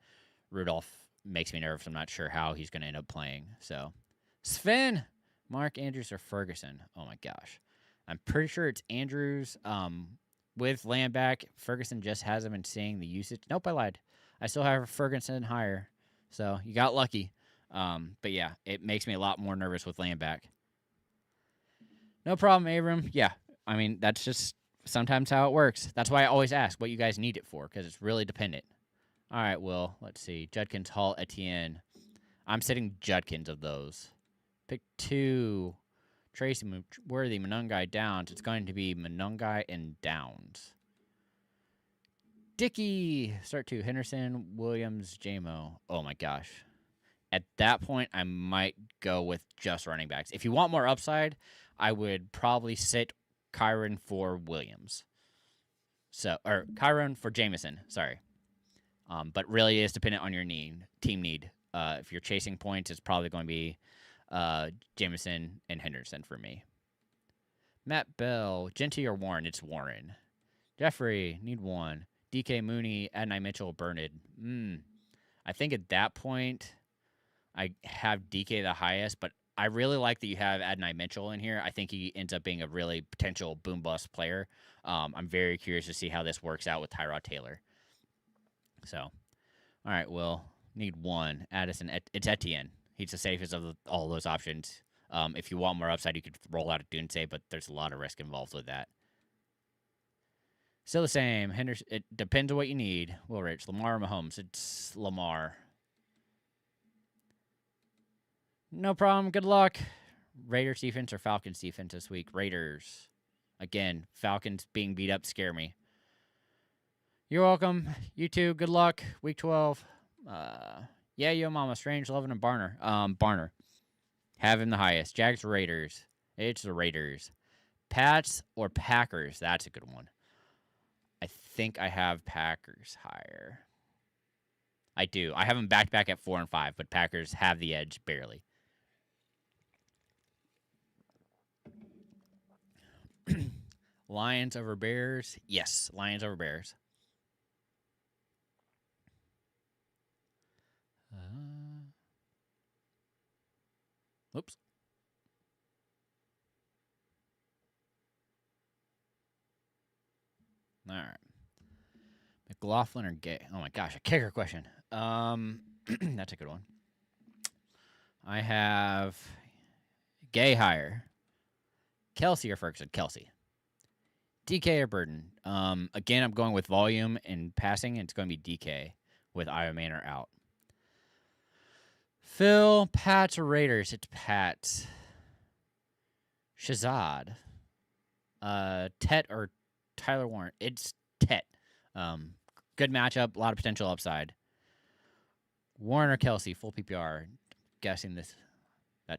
Rudolph makes me nervous. I'm not sure how he's going to end up playing. So, Sven, Mark Andrews, or Ferguson. Oh, my gosh. I'm pretty sure it's Andrews. With Landback, Ferguson just hasn't been seeing the usage. Nope, I lied. I still have Ferguson higher. So, you got lucky. But, yeah, it makes me a lot more nervous with Landback. No problem, Abram. Yeah, I mean, that's just sometimes how it works. That's why I always ask what you guys need it for, because it's really dependent. All right, Will, let's see. Judkins, Hall, Etienne. I'm sitting Judkins of those. Pick 2. Tracy, Worthy, Monungai, Downs. It's going to be Monungai and Downs. Dickey, start 2. Henderson, Williams, JMO. Oh, my gosh. At that point, I might go with just running backs. If you want more upside, I would probably sit Kyron for Williams. Or Kyron for Jameson, sorry. But really is dependent on your team need. If you're chasing points, it's probably going to be Jameson and Henderson for me. Matt Bell, Genty or Warren? It's Warren. Jeffrey, need 1. DK Mooney, Adonai Mitchell, Bernard. I think at that point, I have DK the highest, but I really like that you have Adonai Mitchell in here. I think he ends up being a really potential boom-bust player. I'm very curious to see how this works out with Tyrod Taylor. So, all right, Will, need 1. Addison, it's Etienne. He's the safest of all those options. If you want more upside, you could roll out a Dunce, but there's a lot of risk involved with that. Still the same. Henderson, it depends on what you need. Will Rich, Lamar or Mahomes? It's Lamar. No problem. Good luck. Raiders defense or Falcons defense this week? Raiders. Again, Falcons being beat up scare me. You're welcome. You too. Good luck. Week 12. Yeah, yo mama. Strange, Lovin, and Barner. Barner. Have him the highest. Jags or Raiders? It's the Raiders. Pats or Packers? That's a good one. I think I have Packers higher. I do. I have them back-to-back at 4 and 5, but Packers have the edge barely. Lions over Bears? Yes, Lions over Bears. Oops. All right. McLaughlin or Gay? Oh my gosh, a kicker question. That's a good one. I have Gay higher. Kelsey or Ferguson? Kelsey. DK or Burden? Again, I'm going with volume and passing, and it's going to be DK with Iowa Manor out. Phil, Pats or Raiders? It's Pats. Shazad. Tet or Tyler Warren? It's Tet. Good matchup, a lot of potential upside. Warren or Kelsey? Full PPR. Guessing that's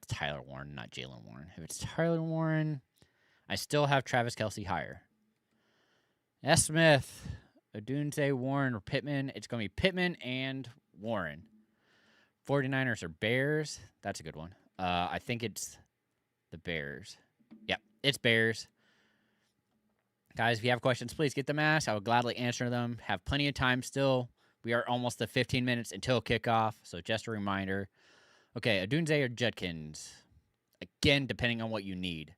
Tyler Warren, not Jalen Warren. If it's Tyler Warren, I still have Travis Kelsey higher. S. Smith, Odunze, Warren, or Pittman? It's going to be Pittman and Warren. 49ers or Bears? That's a good one. I think it's the Bears. Yep, it's Bears. Guys, if you have questions, please get them asked. I will gladly answer them. Have plenty of time still. We are almost at 15 minutes until kickoff, so just a reminder. Okay, Odunze or Judkins? Again, depending on what you need.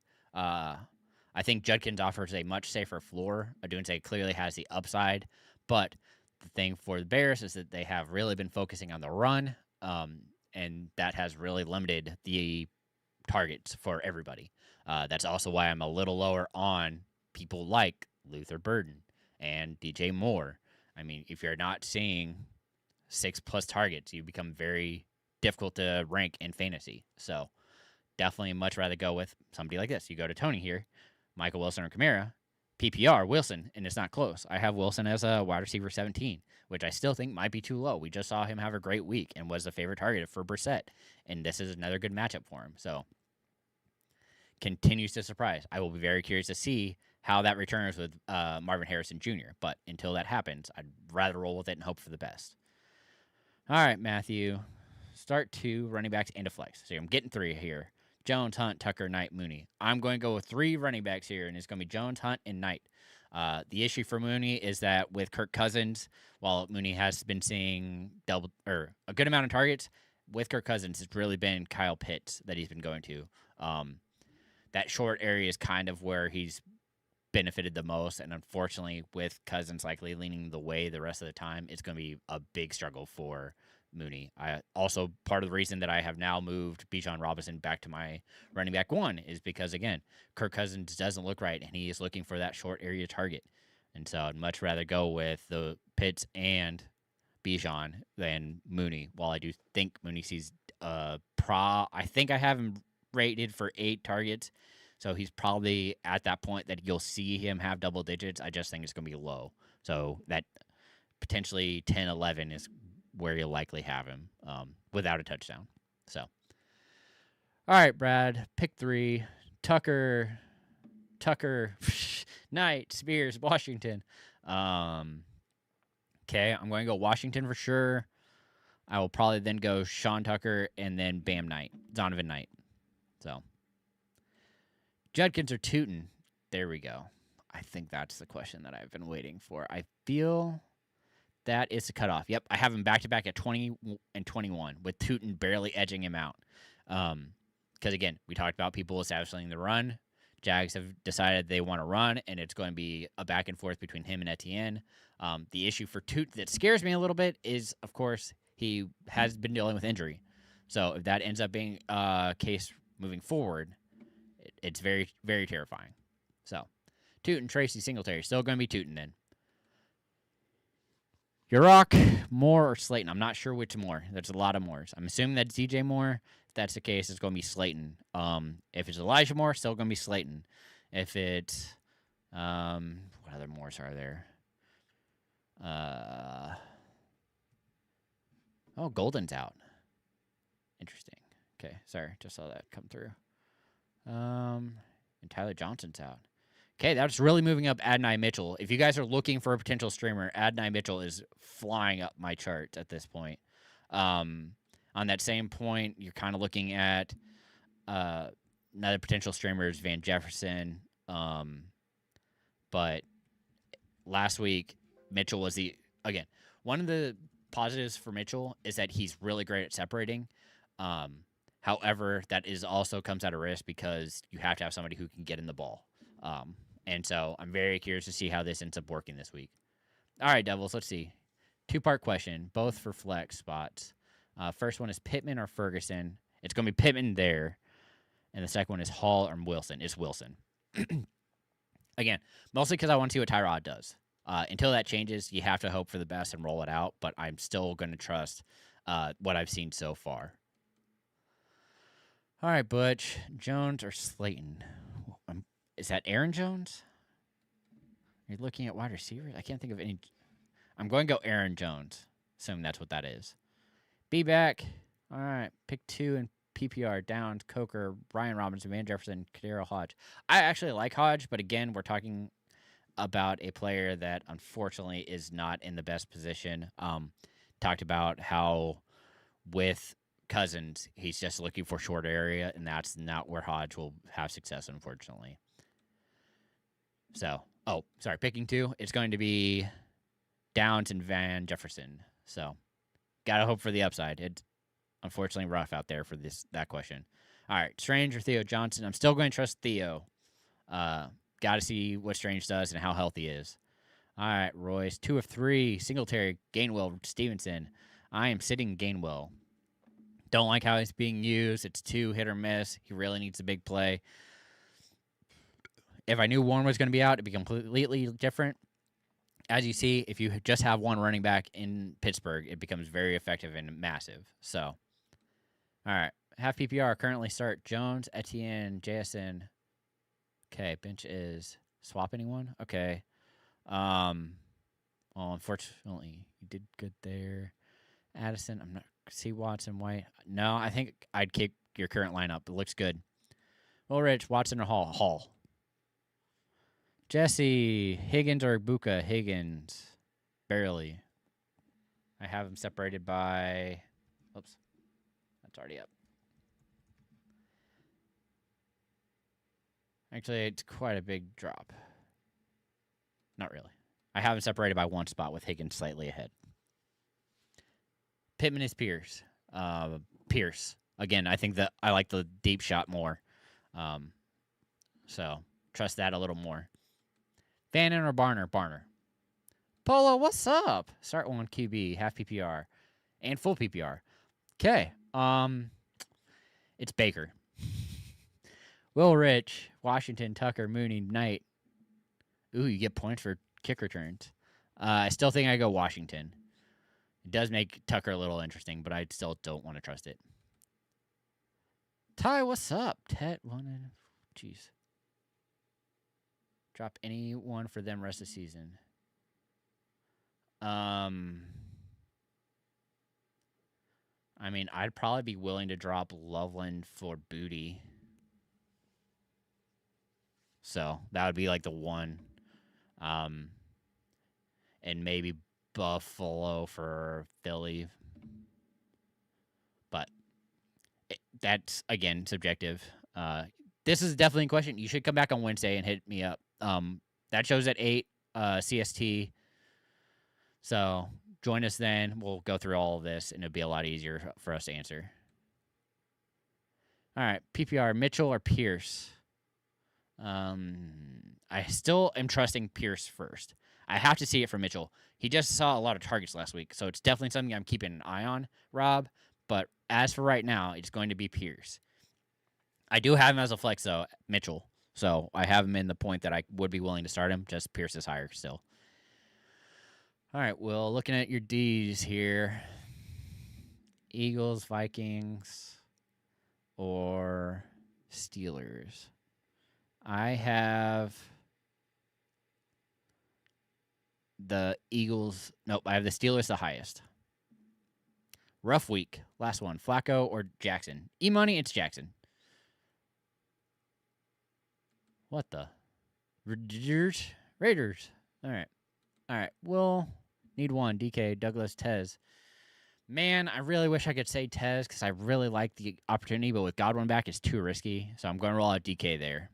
I think Judkins offers a much safer floor. Odunze clearly has the upside, but the thing for the Bears is that they have really been focusing on the run, and that has really limited the targets for everybody. That's also why I'm a little lower on people like Luther Burden and DJ Moore. I mean, if you're not seeing 6+ targets, you become very difficult to rank in fantasy. So definitely much rather go with somebody like this. You go to Tony here, Michael Wilson or Kamara, PPR, Wilson, and it's not close. I have Wilson as a wide receiver 17, which I still think might be too low. We just saw him have a great week and was the favorite target for Brissett, and this is another good matchup for him. So continues to surprise. I will be very curious to see how that returns with Marvin Harrison Jr., but until that happens, I'd rather roll with it and hope for the best. All right, Matthew. Start 2 running backs into flex. So I'm getting 3 here. Jones, Hunt, Tucker, Knight, Mooney. I'm going to go with 3 running backs here, and it's going to be Jones, Hunt, and Knight. The issue for Mooney is that with Kirk Cousins, while Mooney has been seeing a good amount of targets, with Kirk Cousins, it's really been Kyle Pitts that he's been going to. That short area is kind of where he's benefited the most, and unfortunately, with Cousins likely leaning the way the rest of the time, it's going to be a big struggle for Mooney. Also, part of the reason that I have now moved Bijan Robinson back to my running back 1 is because, again, Kirk Cousins doesn't look right, and he is looking for that short area target. And so I'd much rather go with the Pitts and Bijan than Mooney. While I do think Mooney sees I think I have him rated for 8 targets, so he's probably at that point that you'll see him have double digits. I just think it's going to be low. So that potentially 10, 11 is where you'll likely have him without a touchdown. So, all right, Brad, pick 3. Tucker, Knight, Spears, Washington. Okay, I'm going to go Washington for sure. I will probably then go Sean Tucker and then Bam Knight, Donovan Knight. So, Judkins or Tootin? There we go. I think that's the question that I've been waiting for. I feel that is the cutoff. Yep, I have him back-to-back at 20 and 21, with Tootin barely edging him out. Because, again, we talked about people establishing the run. Jags have decided they want to run, and it's going to be a back and forth between him and Etienne. The issue for Tootin that scares me a little bit is, of course, he has been dealing with injury. So if that ends up being a case moving forward, it's very, very terrifying. So, Tootin, Tracy, Singletary, still going to be Tootin then. Yurok, Moore, or Slayton? I'm not sure which more. There's a lot of Moores. I'm assuming that's DJ Moore. If that's the case, it's going to be Slayton. If it's Elijah Moore, still going to be Slayton. If it's what other Moores are there? Golden's out. Interesting. Okay, sorry, just saw that come through. And Tyler Johnson's out. Okay, that's really moving up Adonai Mitchell. If you guys are looking for a potential streamer, Adonai Mitchell is flying up my charts at this point. On that same point, you're kind of looking at another potential streamer is Van Jefferson. But last week, Mitchell was one of the positives for Mitchell is that he's really great at separating. However, that is also comes at a risk because you have to have somebody who can get in the ball. And so I'm very curious to see how this ends up working this week. All right, Devils, let's see. 2-part question, both for flex spots. First one is Pittman or Ferguson. It's going to be Pittman there. And the second one is Hall or Wilson. It's Wilson. Again, mostly because I want to see what Tyrod does. Until that changes, you have to hope for the best and roll it out. But I'm still going to trust what I've seen so far. All right, Butch. Jones or Slayton? Is that Aaron Jones? Are you looking at wide receivers? I can't think of any. I'm going to go Aaron Jones. Assuming that's what that is. Be back. All right. Pick 2 in PPR. Downs, Coker, Brian Robinson, Van Jefferson, Kadero Hodge. I actually like Hodge, but again, we're talking about a player that unfortunately is not in the best position. Talked about how with Cousins, he's just looking for short area, and that's not where Hodge will have success, unfortunately. So, picking 2, it's going to be Downs and Van Jefferson. So, gotta hope for the upside. It's unfortunately rough out there for that question. All right, Strange or Theo Johnson? I'm still going to trust Theo. Got to see what Strange does and how healthy he is. All right, Royce, 2 of 3. Singletary, Gainwell, Stevenson. I am sitting Gainwell. Don't like how he's being used. It's too hit or miss. He really needs a big play. If I knew Warren was going to be out, it'd be completely different. As you see, if you just have one running back in Pittsburgh, it becomes very effective and massive. So, all right. Half PPR currently start Jones, Etienne, JSN. Okay, bench is swap anyone? Okay. Well, unfortunately, you did good there. Addison, I'm not. See Watson, White. No, I think I'd keep your current lineup. It looks good. Ulrich, Watson, or Hall? Hall. Jesse, Higgins or Buka? Higgins. Barely. I have them separated by. Oops. That's already up. Actually, it's quite a big drop. Not really. I have them separated by one spot with Higgins slightly ahead. Pittman is Pierce. Pierce. Again, I think that I like the deep shot more. So trust that a little more. Fannin or Barner? Barner. Polo, what's up? Start one QB, half PPR, and full PPR. Okay. It's Baker. Will Rich, Washington, Tucker, Mooney, Knight. Ooh, you get points for kick returns. I still think I go Washington. It does make Tucker a little interesting, but I still don't want to trust it. Ty, what's up? Tet, one. Jeez. Drop anyone for them rest of the season. I mean, I'd probably be willing to drop Loveland for Booty. So that would be like the one. And maybe Buffalo for Philly. But that's, again, subjective. This is definitely a question. You should come back on Wednesday and hit me up. That show's at 8 CST. So join us then. We'll go through all of this, and it'll be a lot easier for us to answer. All right, PPR, Mitchell or Pierce? I still am trusting Pierce first. I have to see it from Mitchell. He just saw a lot of targets last week, so it's definitely something I'm keeping an eye on, Rob. But as for right now, it's going to be Pierce. I do have him as a flex, though, Mitchell. So I have him in the point that I would be willing to start him. Just Pierce is higher still. All right, well, looking at your D's here. Eagles, Vikings, or Steelers. I have the Eagles. Nope, I have the Steelers the highest. Rough week. Last one. Flacco or Jackson? E-money, it's Jackson. What the? Raiders. All right. We'll need one. DK, Douglas, Tez. Man, I really wish I could say Tez because I really like the opportunity, but with Godwin back, it's too risky. So I'm going to roll out DK there.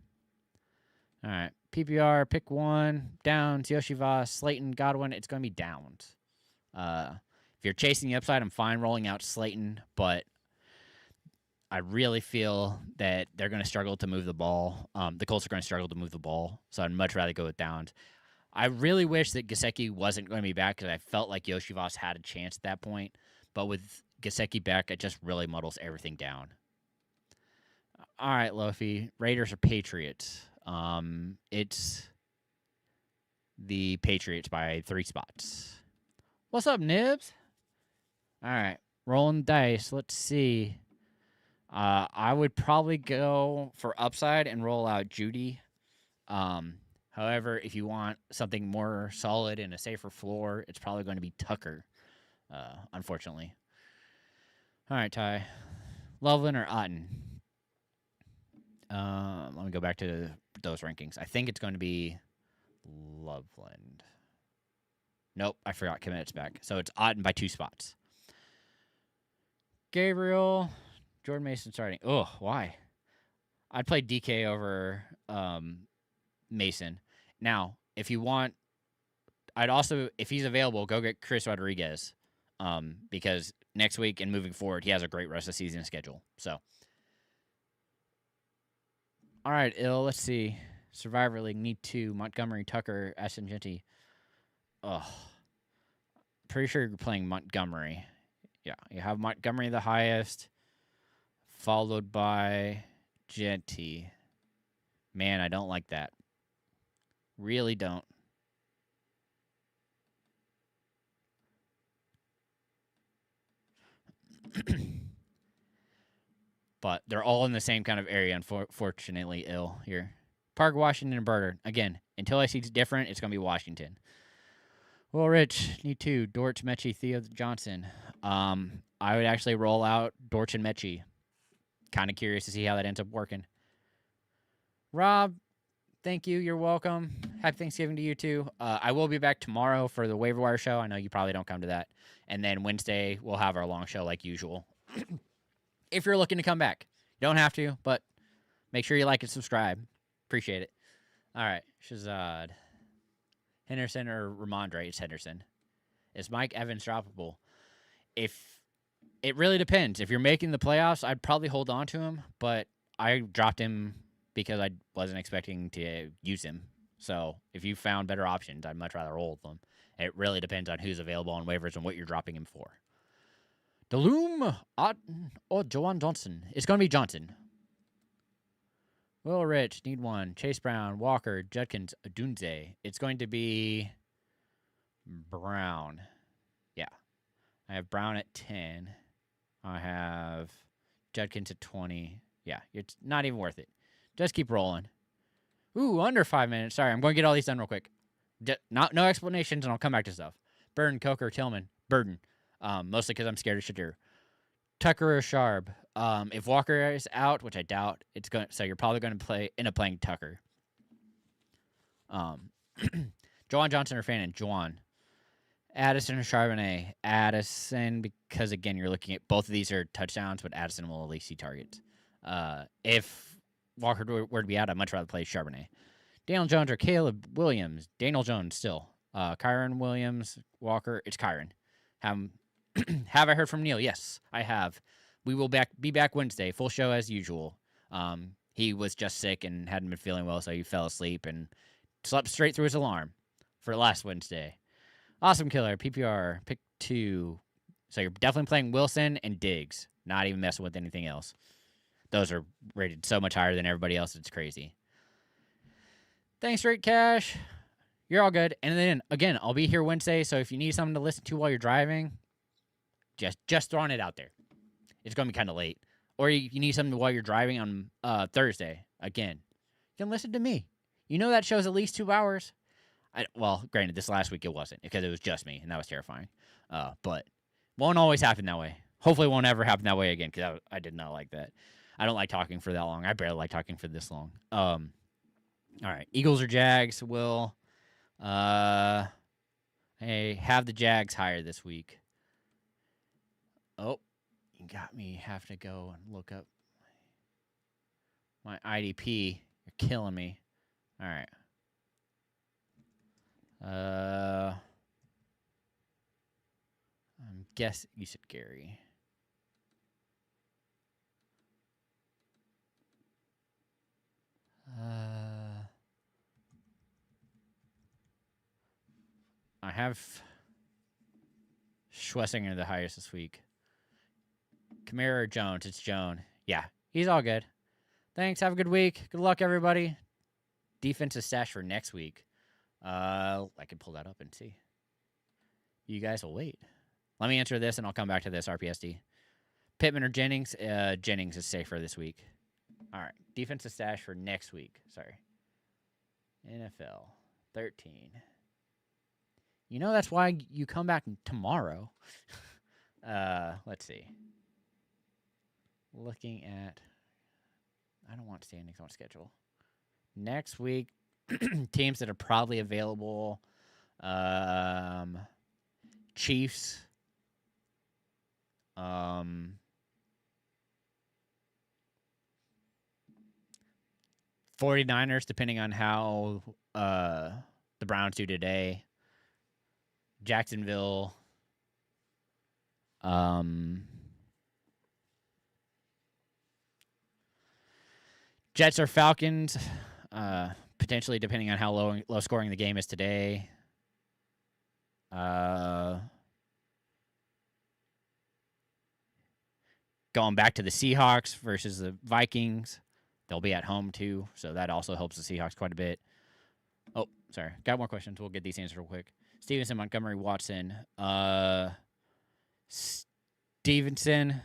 All right. PPR, pick one. Downs, Yoshivas, Slayton, Godwin. It's going to be Downs. If you're chasing the upside, I'm fine rolling out Slayton, but I really feel that they're going to struggle to move the ball. The Colts are going to struggle to move the ball, so I'd much rather go with Downs. I really wish that Gesicki wasn't going to be back because I felt like Yoshivas had a chance at that point, but with Gesicki back, it just really muddles everything down. All right, Lofi. Raiders or Patriots? It's the Patriots by 3 spots. What's up, Nibs? All right, rolling dice. Let's see. I would probably go for upside and roll out Judy. However, if you want something more solid and a safer floor, it's probably going to be Tucker, unfortunately. All right, Ty. Loveland or Otten? Let me go back to those rankings. I think it's going to be Loveland. Nope, I forgot Commit's back. So it's Otten by 2 spots. Gabriel, Jordan Mason starting. Oh, why? I'd play DK over Mason. Now, if you want, I'd also, if he's available, go get Chris Rodriguez because next week and moving forward, he has a great rest of the season schedule. So, all right, let's see. Survivor League, need 2. Montgomery, Tucker, Ascendenti. Oh, pretty sure you're playing Montgomery. Yeah, you have Montgomery the highest, followed by Genty. Man, I don't like that. Really don't. But they're all in the same kind of area, unfortunately, ill here. Park, Washington, and Burger. Again, until I see it's different, it's going to be Washington. Well, Rich, need two. Dortch, Mechie, Theo Johnson. I would actually roll out Dortch and Mechie. Kind of curious to see how that ends up working. Rob, thank you. You're welcome. Happy Thanksgiving to you too. I will be back tomorrow for the waiver wire show. I know you probably don't come to that. And then Wednesday, we'll have our long show like usual. If you're looking to come back, you don't have to, but make sure you like and subscribe. Appreciate it. All right, Shazad. Henderson or Ramondre? It's Henderson. Is Mike Evans droppable? If it really depends. If you're making the playoffs, I'd probably hold on to him, but I dropped him because I wasn't expecting to use him. So if you found better options, I'd much rather roll with them. It really depends on who's available on waivers and what you're dropping him for. Delum or Joan Johnson. It's going to be Johnson. Will Rich, need one. Chase Brown, Walker, Judkins, Dunze. It's going to be Brown. Yeah. I have Brown at 10. I have Judkins at 20. Yeah, it's not even worth it. Just keep rolling. Ooh, under 5 minutes. Sorry, I'm going to get all these done real quick. No explanations, and I'll come back to stuff. Burden, Coker, Tillman. Burden. Mostly because I'm scared of Shadur. Tucker or Sharp. If Walker is out, which I doubt, so you're probably going to end up playing Tucker. Juwan Johnson or Fannin? Juwan. Addison or Charbonnet? Addison, because again, you're looking at both of these are touchdowns, but Addison will at least see targets. If Walker were to be out, I'd much rather play Charbonnet. Daniel Jones or Caleb Williams? Daniel Jones still. Kyron Williams, Walker. It's Kyron. Have I heard from Neil? Yes, I have. We will be back Wednesday. Full show as usual. He was just sick and hadn't been feeling well, so he fell asleep and slept straight through his alarm for last Wednesday. Awesome Killer, PPR, pick 2. So you're definitely playing Wilson and Diggs, not even messing with anything else. Those are rated so much higher than everybody else, it's crazy. Thanks, Straight Cash. You're all good. And then, again, I'll be here Wednesday, so if you need something to listen to while you're driving, just throwing it out there. It's going to be kind of late. Or you need something while you're driving on Thursday. Again, you can listen to me. You know that show's at least 2 hours. Well, granted, this last week it wasn't because it was just me, and that was terrifying. But won't always happen that way. Hopefully it won't ever happen that way again because I did not like that. I don't like talking for that long. I barely like talking for this long. All right, Eagles or Jags? Will I have the Jags higher this week? Oh, you got me. Have to go and look up my IDP. You're killing me. All right. Guess you said Gary. I have Schlesinger the highest this week. Kamara or Jones? It's Joan. Yeah, he's all good. Thanks. Have a good week. Good luck, everybody. Defensive stash for next week. I can pull that up and see. You guys will wait. Let me answer this, and I'll come back to this RPSD. Pittman or Jennings? Jennings is safer this week. All right. Defensive stash for next week. Sorry. NFL 13. You know that's why you come back tomorrow. Let's see. Looking at... I don't want standings on schedule. Next week, teams that are probably available. Chiefs. 49ers, depending on how the Browns do today. Jacksonville. Jets or Falcons, potentially depending on how low scoring the game is today. Going back to the Seahawks versus the Vikings. They'll be at home too, so that also helps the Seahawks quite a bit. Oh, sorry. Got more questions. We'll get these answered real quick. Stevenson, Montgomery, Watson. Stevenson.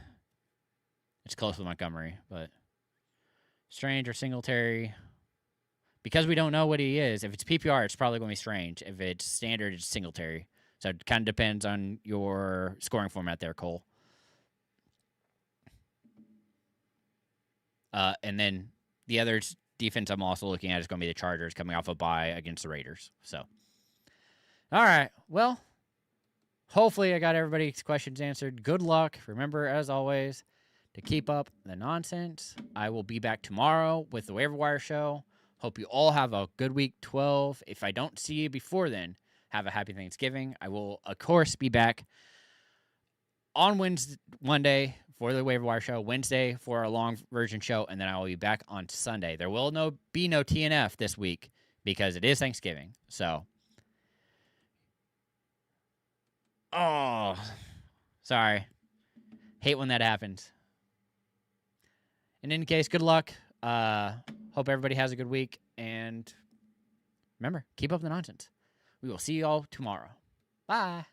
It's close with Montgomery, but Strange or Singletary. Because we don't know what he is, if it's PPR, it's probably going to be Strange. If it's standard, it's Singletary. So it kind of depends on your scoring format there, Cole. And then the other defense I'm also looking at is going to be the Chargers coming off a bye against the Raiders. So, all right. Well, hopefully I got everybody's questions answered. Good luck. Remember, as always, to keep up the nonsense. I will be back tomorrow with the Waiver Wire Show. Hope you all have a good week 12. If I don't see you before then, have a happy Thanksgiving. I will, of course, be back on Monday for the Waiver Wire Show, Wednesday for a long version show, and then I will be back on Sunday. There will be no TNF this week because it is Thanksgiving. So, sorry. Hate when that happens. In any case, good luck. Hope everybody has a good week. And remember, keep up the nonsense. We will see you all tomorrow. Bye.